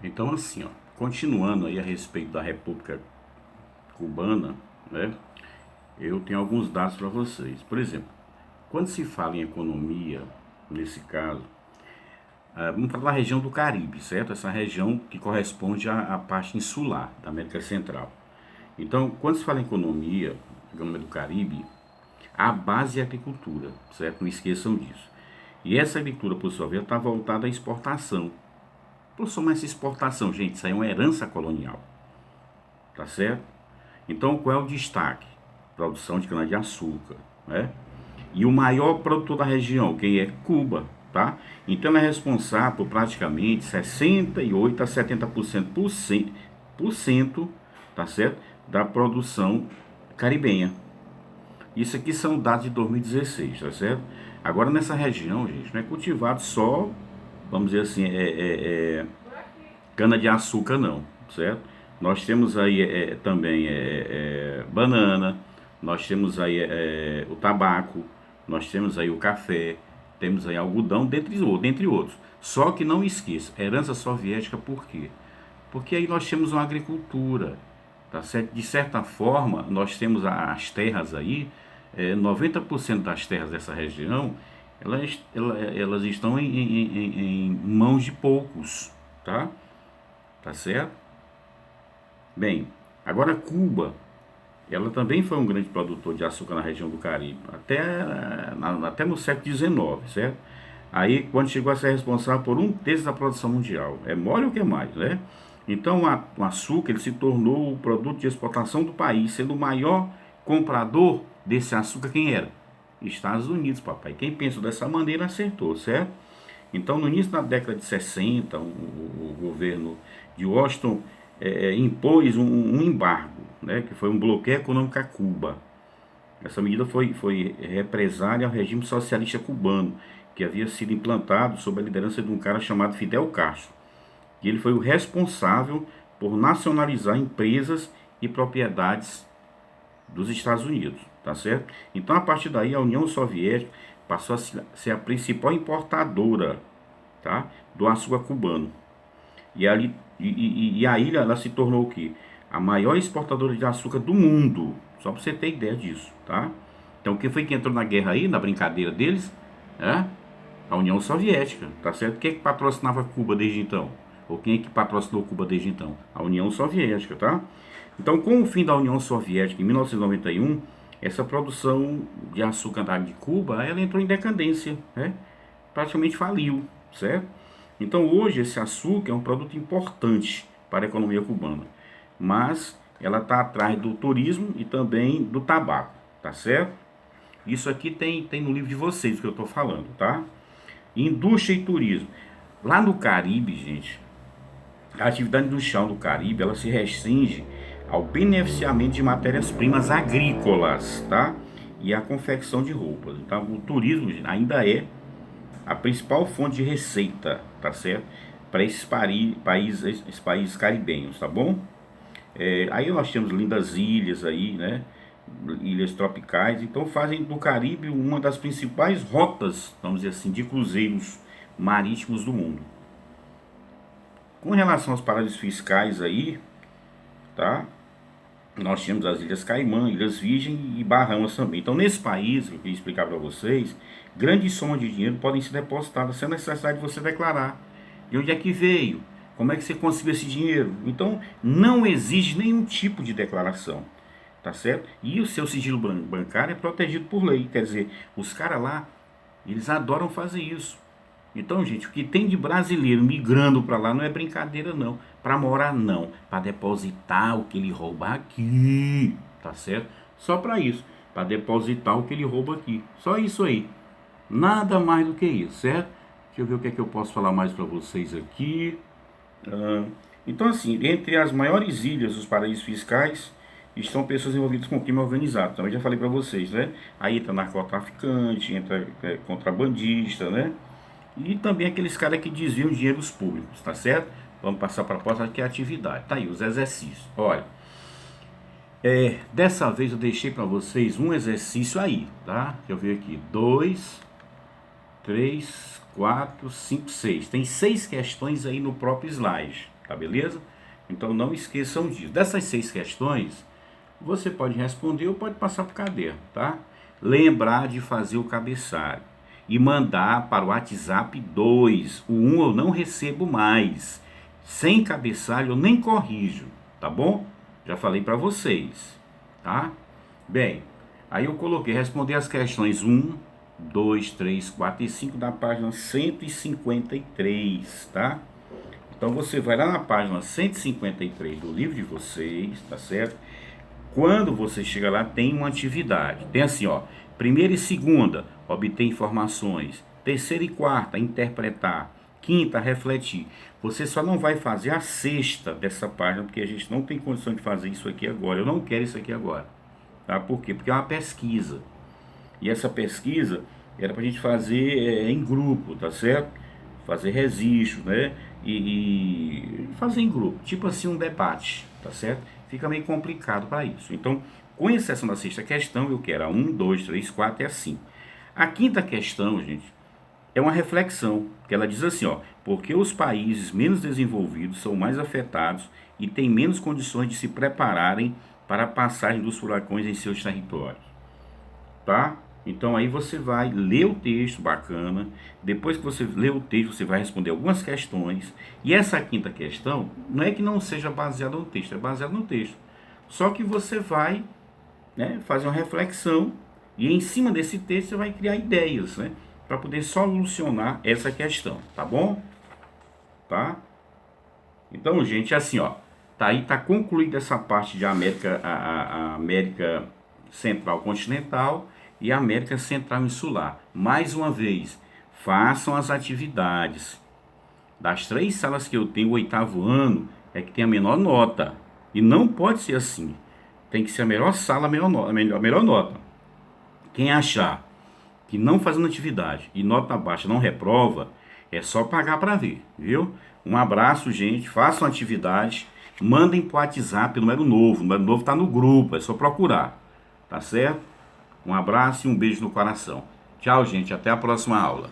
Então, assim, ó, continuando aí a respeito da República Cubana, né? Eu tenho alguns dados para vocês. Por exemplo, quando se fala em economia, nesse caso, vamos falar da região do Caribe, certo? Essa região que corresponde à parte insular da América Central. Então, quando se fala em economia, economia do Caribe, a base é a agricultura, certo? Não esqueçam disso. E essa agricultura, por sua vez, está voltada à exportação. Por somar essa exportação, gente, isso aí é uma herança colonial, tá certo? Então, qual é o destaque? Produção de cana-de-açúcar, né? E o maior produtor da região, quem é? Cuba, tá? Então, ela é responsável por praticamente 68 a 70% por cento, tá certo? Da produção caribenha. Isso aqui são dados de 2016, tá certo? Agora, nessa região, gente, não é cultivado só, vamos dizer assim, cana-de-açúcar, não, certo? Nós temos aí também banana, nós temos aí o tabaco, nós temos aí o café, temos aí algodão, dentre outros. Só que não esqueça, herança soviética por quê? Porque aí nós temos uma agricultura, tá certo? De certa forma, nós temos as terras aí, 90% das terras dessa região, elas estão em mãos de poucos, tá? Tá certo? Bem, agora Cuba, ela também foi um grande produtor de açúcar na região do Caribe, até no século XIX, certo? Aí, quando chegou a ser responsável por um terço da produção mundial, é mole ou que mais, né? Então, o açúcar ele se tornou o produto de exportação do país, sendo o maior comprador desse açúcar, quem era? Estados Unidos, papai. Quem pensou dessa maneira acertou, certo? Então, no início da década de 60, o governo de Washington impôs um embargo, né, que foi um bloqueio econômico a Cuba. Essa medida foi represária ao regime socialista cubano, que havia sido implantado sob a liderança de um cara chamado Fidel Castro. E ele foi o responsável por nacionalizar empresas e propriedades dos Estados Unidos, tá certo? Então, a partir daí, a União Soviética passou a ser a principal importadora, tá, do açúcar cubano. E a ilha ela se tornou o quê? A maior exportadora de açúcar do mundo. Só para você ter ideia disso, tá? Então, quem foi que entrou na guerra aí, na brincadeira deles? É? A União Soviética, tá certo? Quem é que patrocinava Cuba desde então? Ou quem é que patrocinou Cuba desde então? A União Soviética, tá? Então, com o fim da União Soviética em 1991, essa produção de açúcar de Cuba, ela entrou em decadência, né? Praticamente faliu, certo? Então, hoje esse açúcar é um produto importante para a economia cubana, mas ela está atrás do turismo e também do tabaco, tá certo? Isso aqui tem no livro de vocês o que eu estou falando, tá? Indústria e turismo. Lá no Caribe, gente, a atividade industrial do Caribe, ela se restringe ao beneficiamento de matérias-primas agrícolas, tá? E a confecção de roupas. Então, o turismo gente, ainda é a principal fonte de receita, tá certo? Para esses países caribenhos, tá bom? Aí nós temos lindas ilhas aí, né? Ilhas tropicais, então fazem do Caribe uma das principais rotas, vamos dizer assim, de cruzeiros marítimos do mundo. Com relação aos paraísos fiscais aí, tá? Nós temos as Ilhas Caimã, Ilhas Virgem e Bahamas também. Então, nesse país, que eu queria explicar para vocês, grandes somas de dinheiro podem ser depositadas sem necessidade de você declarar. De onde é que veio? Como é que você conseguiu esse dinheiro? Então, não exige nenhum tipo de declaração, tá certo? E o seu sigilo bancário é protegido por lei. Quer dizer, os caras lá, eles adoram fazer isso. Então, gente, o que tem de brasileiro migrando para lá não é brincadeira, não. Para morar, não. Para depositar o que ele rouba aqui, tá certo? Só para isso. Para depositar o que ele rouba aqui. Só isso aí. Nada mais do que isso, certo? Deixa eu ver o que é que eu posso falar mais para vocês aqui. Então, assim, entre as maiores ilhas dos paraísos fiscais estão pessoas envolvidas com crime organizado. Também já falei para vocês, né? Aí entra narcotraficante, entra contrabandista, né? E também aqueles caras que desviam dinheiros públicos, tá certo? Vamos passar para a próxima que é a atividade. Tá aí, os exercícios. Olha, dessa vez eu deixei para vocês um exercício aí, tá? Deixa eu ver aqui. 2, 3, 4, 5, 6. Tem 6 questões aí no próprio slide, tá beleza? Então não esqueçam disso. Dessas 6 questões, você pode responder ou pode passar para o caderno, tá? Lembrar de fazer o cabeçalho e mandar para o WhatsApp 2. O 1 eu não recebo mais. Sem cabeçalho eu nem corrijo, tá bom? Já falei para vocês, tá? Bem, aí eu coloquei responder as questões 1, 2, 3, 4 e 5 da página 153, tá? Então você vai lá na página 153 do livro de vocês, tá certo? Quando você chega lá, tem uma atividade. Tem assim, ó, primeira e segunda, obter informações. Terceira e quarta, interpretar. Quinta, refletir. Você só não vai fazer a sexta dessa página, porque a gente não tem condição de fazer isso aqui agora. Eu não quero isso aqui agora. Tá? Por quê? Porque é uma pesquisa. E essa pesquisa era pra gente fazer em grupo, tá certo? Fazer registro, né? E fazer em grupo. Tipo assim, um debate, tá certo? Fica meio complicado para isso. Então, com exceção da sexta questão, eu quero a 1, 2, 3, 4 e a 5. A quinta questão, gente, é uma reflexão, que ela diz assim, ó, porque os países menos desenvolvidos são mais afetados e têm menos condições de se prepararem para a passagem dos furacões em seus territórios, tá? Então aí você vai ler o texto bacana, depois que você lê o texto, você vai responder algumas questões, e essa quinta questão não é que não seja baseada no texto, é baseada no texto. Só que você vai, né, fazer uma reflexão, e em cima desse texto você vai criar ideias, né, para poder solucionar essa questão, tá bom? Tá? Então, gente, assim, ó, tá aí, tá concluída essa parte de América, a América Central Continental e a América Central Insular. Mais uma vez, façam as atividades. Das 3 salas que eu tenho, o 8º ano é que tem a menor nota. E não pode ser assim. Tem que ser a melhor sala, a melhor nota. Quem achar que não fazendo atividade e nota baixa não reprova, é só pagar para ver, viu? Um abraço, gente. Façam atividade. Mandem pro WhatsApp o número novo. O número novo tá no grupo, é só procurar. Tá certo? Um abraço e um beijo no coração. Tchau, gente. Até a próxima aula.